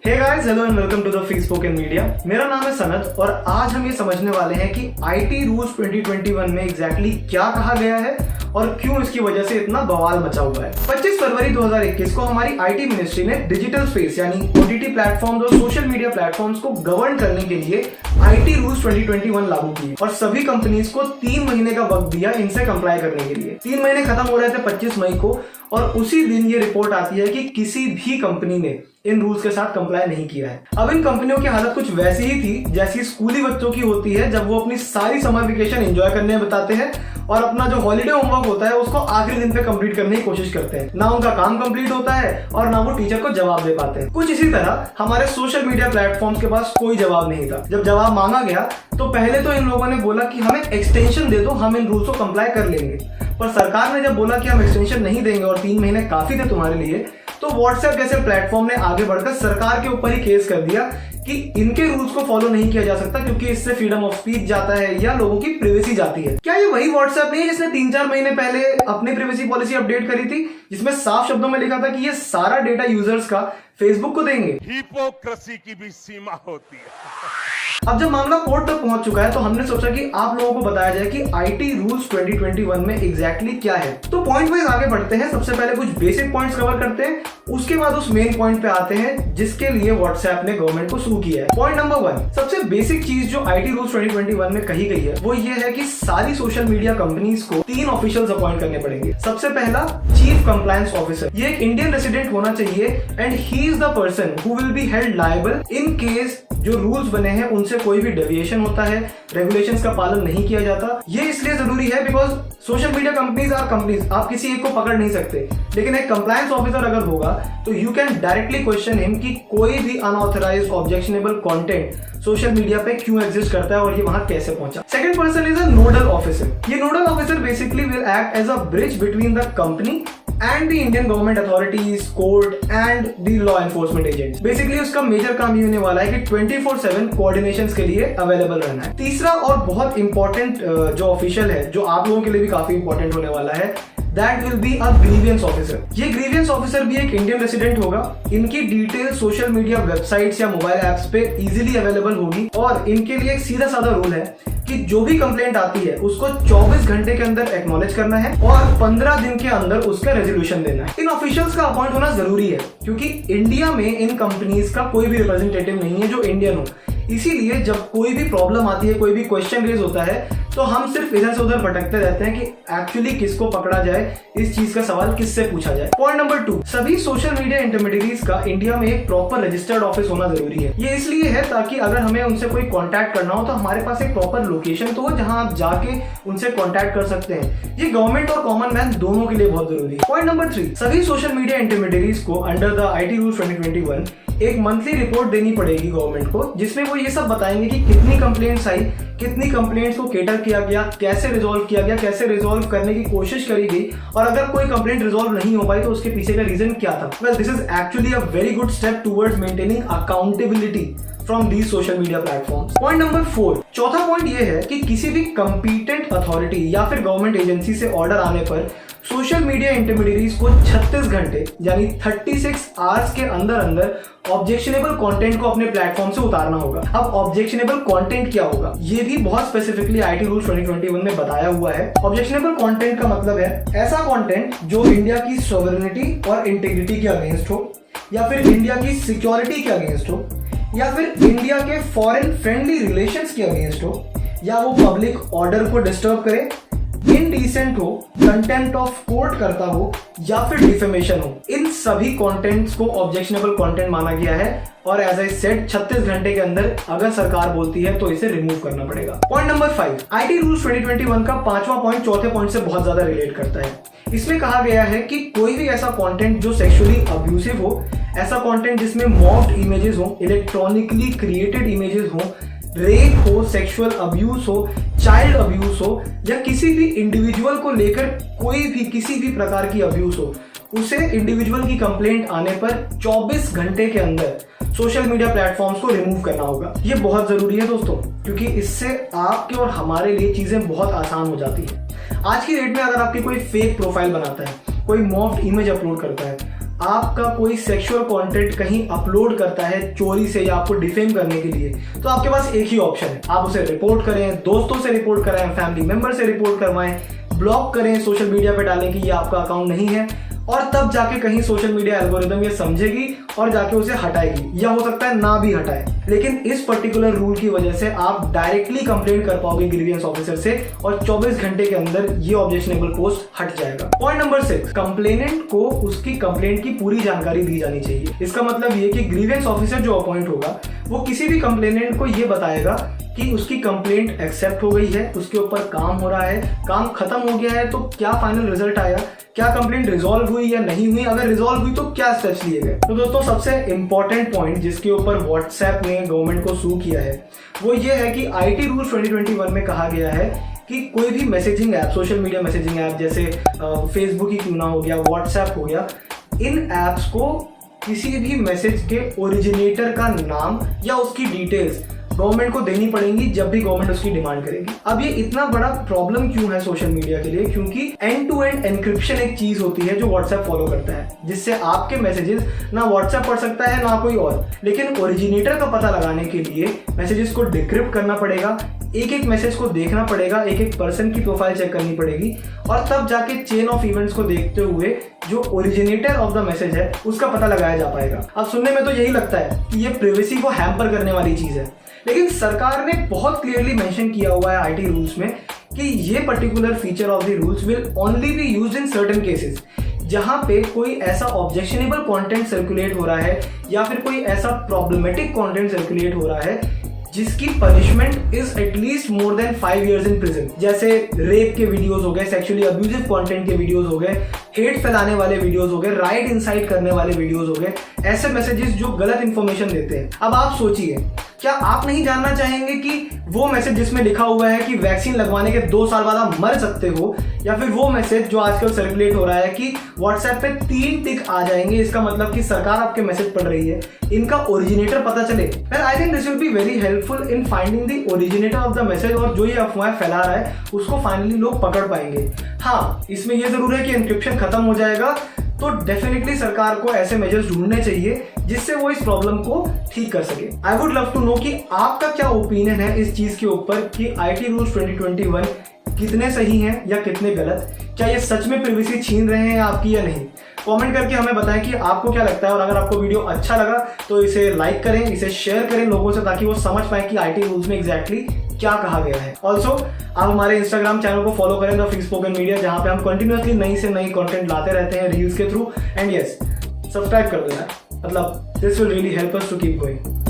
Hey guys, hello and welcome to the free spoken media. मेरा नाम है सनत और आज हम ये समझने वाले हैं कि आईटी रूल्स 2021 में एग्जैक्टली क्या कहा गया है और क्यों इसकी वजह से इतना बवाल मचा हुआ है। 25 फरवरी 2021 को हमारी आईटी मिनिस्ट्री ने डिजिटल स्पेस यानी ओटीटी प्लेटफॉर्म्स और सोशल मीडिया प्लेटफॉर्म्स को गवर्न करने के लिए आईटी रूल्स 2021 लागू किए और सभी कंपनीज को 3 महीने का वक्त दिया इनसे कंप्लाई करने के लिए। 3 महीने खत्म हो रहे थे 25 मई को और उसी दिन ये रिपोर्ट आती है कि किसी भी कंपनी ने इन रूल्स के साथ कंप्लाई नहीं किया है। अब इन कंपनियों की हालत कुछ वैसी ही थी जैसी स्कूली बच्चों की होती है जब वो अपनी सारी समर वेकेशन एंजॉय करने में बताते हैं और अपना जो हॉलिडे होमवर्क होता है उसको आखिरी दिन पे कंप्लीट करने की कोशिश करते हैं। ना उनका काम कंप्लीट होता है और ना वो टीचर को जवाब दे पाते हैं। कुछ इसी तरह हमारे सोशल मीडिया प्लेटफॉर्म्स के पास कोई जवाब नहीं था। जब जवाब मांगा गया तो पहले तो इन लोगों ने बोला कि हमें एक्सटेंशन दे दो, हम इन रूल्स को कंप्लाई कर लेंगे। पर सरकार ने जब बोला कि हम एक्सटेंशन नहीं देंगे और 3 महीने काफी थे तुम्हारे लिए, तो व्हाट्सएप जैसे प्लेटफॉर्म ने आगे बढ़कर सरकार के ऊपर ही केस कर दिया कि इनके रूल्स को फॉलो नहीं किया जा सकता क्योंकि इससे फ्रीडम ऑफ स्पीच जाता है या लोगों की प्राइवेसी जाती है। क्या ये वही व्हाट्सएप नहीं है जिसने 3-4 महीने पहले अपनी प्राइवेसी पॉलिसी अपडेट करी थी, जिसमें साफ शब्दों में लिखा था कि ये सारा डेटा यूजर्स का फेसबुक को देंगे? हिपोक्रेसी की भी सीमा होती है। अब जब मामला कोर्ट तक पहुंच चुका है तो हमने सोचा कि आप लोगों को बताया जाए कि आईटी रूल्स 2021 में एग्जैक्टली क्या है। तो पॉइंट वाइज आगे बढ़ते हैं। सबसे पहले कुछ बेसिक पॉइंट्स कवर करते हैं, उसके बाद उस मेन पॉइंट पे आते हैं जिसके लिए व्हाट्सएप ने गवर्नमेंट को सू किया है। पॉइंट नंबर 1, सबसे बेसिक चीज जो आईटी रूल्स 2021 में कही गई है वो ये है कि सारी सोशल मीडिया कंपनीज को 3 ऑफिशियल्स अपॉइंट करने पड़ेंगे। सबसे पहला चीफ कंप्लायंस ऑफिसर, ये एक इंडियन रेसिडेंट होना चाहिए and he is the person who will be held liable in case जो रूल्स बने हैं उनसे कोई भी डेविएशन होता है, रेगुलेशंस का पालन नहीं किया जाता। ये इसलिए जरूरी है because social media companies are companies, आप किसी एक को पकड़ नहीं सकते, लेकिन एक कंप्लायंस ऑफिसर अगर होगा तो you can directly question him कि कोई भी unauthorised objectionable content social media पे क्यों एग्जिस्ट करता है और ये वहां कैसे पहुंचा। Second person is a nodal officer. ये nodal officer basically will act as a bridge between the company and the Indian government authorities, court and the law enforcement agents. Basically उसका मेजर काम ये होने वाला है कि 24/7 कोऑर्डिनेशंस के लिए अवेलेबल रहना है। तीसरा और बहुत इंपॉर्टेंट जो ऑफिशियल है, जो आप लोगों के लिए भी काफी इंपॉर्टेंट होने वाला है, That will be a grievance officer. ये grievance officer भी एक इंडियन रेसिडेंट होगा। इनकी डिटेल सोशल मीडिया वेबसाइट्स या मोबाइल एप्स पे इजीली अवेलेबल होगी और इनके लिए एक सीधा साधा रूल है कि जो भी कंप्लेंट आती है उसको 24 घंटे के अंदर एक्नॉलेज करना है और 15 दिन के अंदर उसका रेजोल्यूशन देना है। इन ऑफिशियल्स का अपॉइंट होना जरूरी है क्योंकि इंडिया में इन कंपनीज का कोई भी रिप्रेजेंटेटिव नहीं है जो इंडियन हो। इसीलिए जब कोई भी प्रॉब्लम आती है, कोई भी क्वेश्चन रेज होता है, तो हम सिर्फ इधर से उधर भटकते रहते हैं कि एक्चुअली किसको पकड़ा जाए, इस चीज का सवाल किससे पूछा जाए। पॉइंट नंबर 2, सभी सोशल मीडिया इंटरमीडिएरीज का इंडिया में एक प्रॉपर रजिस्टर्ड ऑफिस होना जरूरी है। ये इसलिए है ताकि अगर हमें उनसे कोई कॉन्टैक्ट करना हो तो हमारे पास एक प्रॉपर लोकेशन तो हो जहां आप जाके उनसे कॉन्टैक्ट कर सकते हैं। ये गवर्नमेंट और कॉमन मैन दोनों के लिए बहुत जरूरी है। पॉइंट नंबर 3, सभी सोशल मीडिया इंटरमीडिएरीज को अंडर द आईटी रूल्स 2021 एक मंथली रिपोर्ट देनी पड़ेगी गवर्नमेंट को, जिसमें वो ये सब बताएंगे कि कितनी कंप्लेंट्स आई, कितनी कंप्लेंट्स को केटर किया गया, कैसे रिजॉल्व किया गया, कैसे रिजॉल्व करने की कोशिश करी गई और अगर कोई कंप्लेंट रिजॉल्व नहीं हो पाई तो उसके पीछे का रीजन क्या था। Well, this is actually a very good step towards maintaining accountability from these social media platforms. Point number 4, चौथा पॉइंट ये है कि किसी भी कंपीटेंट अथॉरिटी या फिर गवर्नमेंट एजेंसी से ऑर्डर आने पर सोशल मीडिया इंटरमीडिएरीज को 36 घंटे यानी 36 आवर्स के अंदर अंदर ऑब्जेक्शनेबल कंटेंट को अपने प्लेटफॉर्म से उतारना होगा। अब ऑब्जेक्शनेबल कंटेंट क्या होगा, ये भी बहुत स्पेसिफिकली आईटी रूल्स 2021 में बताया हुआ है। ऑब्जेक्शनेबल कंटेंट का मतलब है ऐसा कंटेंट जो इंडिया की सॉवरेनिटी और इंटीग्रिटी के अगेंस्ट हो, या फिर इंडिया की सिक्योरिटी के अगेंस्ट हो, या फिर इंडिया के फॉरेन फ्रेंडली रिलेशंस के अगेंस्ट हो, या वो पब्लिक ऑर्डर को डिस्टर्ब करे, इनडिसेंट हो, कंटेम्प्ट ऑफ कोर्ट करता हो या फिर डिफेमेशन हो। इन सभी कंटेंट्स को ऑब्जेक्शनेबल कंटेंट माना गया है और एज आई सेड 36 घंटे के अंदर अगर सरकार बोलती है तो इसे रिमूव करना पड़ेगा। पॉइंट नंबर 5, आईटी रूल्स 2021 का 5वां पॉइंट चौथे पॉइंट से बहुत ज्यादा रिलेट करता है। इसमें कहा गया है कि कोई भी ऐसा कंटेंट जो सेक्सुअली अब्यूसिव हो, ऐसा कंटेंट जिसमें मॉर्फ्ड इमेजेस हो, इलेक्ट्रॉनिकली क्रिएटेड इमेजेस हो, रेप हो, सेक्सुअल अब्यूज हो, चाइल्ड अब्यूज हो या किसी भी इंडिविजुअल को लेकर कोई भी किसी भी प्रकार की अब्यूज हो, उसे इंडिविजुअल की कंप्लेंट आने पर 24 घंटे के अंदर सोशल मीडिया प्लेटफॉर्म्स को रिमूव करना होगा। ये बहुत जरूरी है दोस्तों, क्योंकि इससे आपके और हमारे लिए चीजें बहुत आसान हो जाती है। आज की डेट में अगर आपकी कोई फेक प्रोफाइल बनाता है, कोई मॉर्फ्ड इमेज अपलोड करता है, आपका कोई सेक्सुअल कंटेंट कहीं अपलोड करता है चोरी से या आपको डिफेम करने के लिए, तो आपके पास एक ही ऑप्शन है, आप उसे रिपोर्ट करें, दोस्तों से रिपोर्ट कराएं, फैमिली मेंबर से रिपोर्ट करवाएं, ब्लॉक करें, सोशल मीडिया पे डालें कि ये आपका अकाउंट नहीं है, और तब जाके कहीं सोशल मीडिया एल्गोरिदम ये समझेगी और जाके उसे हटाएगी, या हो सकता है ना भी हटाए। लेकिन इस पर्टिकुलर रूल की वजह से आप डायरेक्टली कंप्लेंट कर पाओगे ग्रीवियंस ऑफिसर से और 24 घंटे के अंदर ये ऑब्जेक्शनेबल पोस्ट हट जाएगा। पॉइंट नंबर 6, कंप्लेनेंट को उसकी कंप्लेंट की पूरी जानकारी दी जानी चाहिए। इसका मतलब ये कि ग्रीवियंस ऑफिसर जो अपॉइंट होगा वो किसी भी कंप्लेनेंट को ये बताएगा कि उसकी कंप्लेंट एक्सेप्ट हो गई है, उसके ऊपर काम हो रहा है, काम खत्म हो गया है, तो क्या फाइनल रिजल्ट आया, क्या कंप्लेंट रिजॉल्व हुई या नहीं हुई, अगर रिजॉल्व हुई तो क्या स्टेप्स लिए गए। तो दोस्तों सबसे इंपॉर्टेंट पॉइंट जिसके ऊपर व्हाट्सएप ने गवर्नमेंट को सू किया है वो ये है कि आईटी रूल्स 2021 में कहा गया है कि कोई भी messaging app, social media messaging app जैसे फेसबुक ही क्यों ना हो गया, व्हाट्सएप हो गया, इन ऐप्स को किसी भी मैसेज के ओरिजिनेटर का नाम या उसकी डिटेल्स गवर्नमेंट को देनी पड़ेंगी जब भी गवर्नमेंट उसकी डिमांड करेगी। अब ये इतना बड़ा प्रॉब्लम क्यों है सोशल मीडिया के लिए, क्योंकि एंड टू एंड एनक्रिप्शन एक चीज होती है जो व्हाट्सएप फॉलो करता है, जिससे आपके मैसेजेस ना व्हाट्सएप पढ़ सकता है ना कोई और। लेकिन ओरिजिनेटर का पता लगाने के लिए मैसेजेस को डिक्रिप्ट करना पड़ेगा, एक एक मैसेज को देखना पड़ेगा, एक एक पर्सन की प्रोफाइल चेक करनी पड़ेगी, और तब जाके चेन ऑफ इवेंट्स को देखते हुए जो ओरिजिनेटर ऑफ द मैसेज है उसका पता लगाया जा पाएगा। अब सुनने में तो यही लगता है कि ये प्राइवेसी को हैम्पर करने वाली चीज है, लेकिन सरकार ने बहुत क्लियरली मेंशन किया हुआ है आईटी रूल्स में कि ये particular feature of the rules will only be used in certain cases, जहां पे कोई ऐसा ऑब्जेक्शनेबल कंटेंट सर्कुलेट हो रहा है या फिर कोई ऐसा प्रॉब्लमेटिक कंटेंट सर्कुलेट हो रहा है जिसकी punishment is at least more than 5 years in prison. जैसे रेप के वीडियोस हो गए, सेक्सुअली अब्यूजिव कंटेंट के वीडियोस हो गए, हेट फैलाने वाले वीडियोस हो गए, राइट इंसाइट करने वाले वीडियोस हो गए, ऐसे मैसेजेस जो गलत इंफॉर्मेशन देते हैं। अब आप सोचिए, क्या आप नहीं जानना चाहेंगे कि वो मैसेज जिसमें लिखा हुआ है कि वैक्सीन लगवाने के 2 साल बाद आप मर सकते हो, या फिर वो मैसेज जो आजकल सर्कुलेट हो रहा है कि व्हाट्सएप पे 3 टिक आ जाएंगे, इसका मतलब कि सरकार आपके मैसेज पढ़ रही है, इनका ओरिजिनेटर पता चले। I think this will be very helpful in finding the originator of the message, और जो ये अफवाहें फैला रहा है उसको फाइनली लोग पकड़ पाएंगे। हाँ, इसमें ये जरूर है कि एन्क्रिप्शन खत्म हो जाएगा, तो डेफिनेटली सरकार को ऐसे मेजर्स ढूंढने चाहिए जिससे वो इस प्रॉब्लम को ठीक कर सके। I would love to know कि आपका क्या ओपिनियन है इस चीज के ऊपर कि आईटी रूल्स 2021 कितने सही हैं या कितने गलत, क्या ये सच में प्राइवेसी छीन रहे हैं आपकी या नहीं। कमेंट करके हमें बताएं कि आपको क्या लगता है, और अगर आपको वीडियो अच्छा लगा तो इसे लाइक करें, इसे शेयर करें लोगों से, ताकि वो समझ पाए कि आईटी रूल्स में एग्जैक्टली क्या कहा गया है। ऑल्सो आप हमारे इंस्टाग्राम चैनल को फॉलो करें, द फ्री स्पोकन मीडिया, जहां पे हम कंटिन्यूअसली नई से नई कंटेंट लाते रहते हैं रील्स के थ्रू। एंड यस, सब्सक्राइब कर देना, मतलब this will really help us to keep going.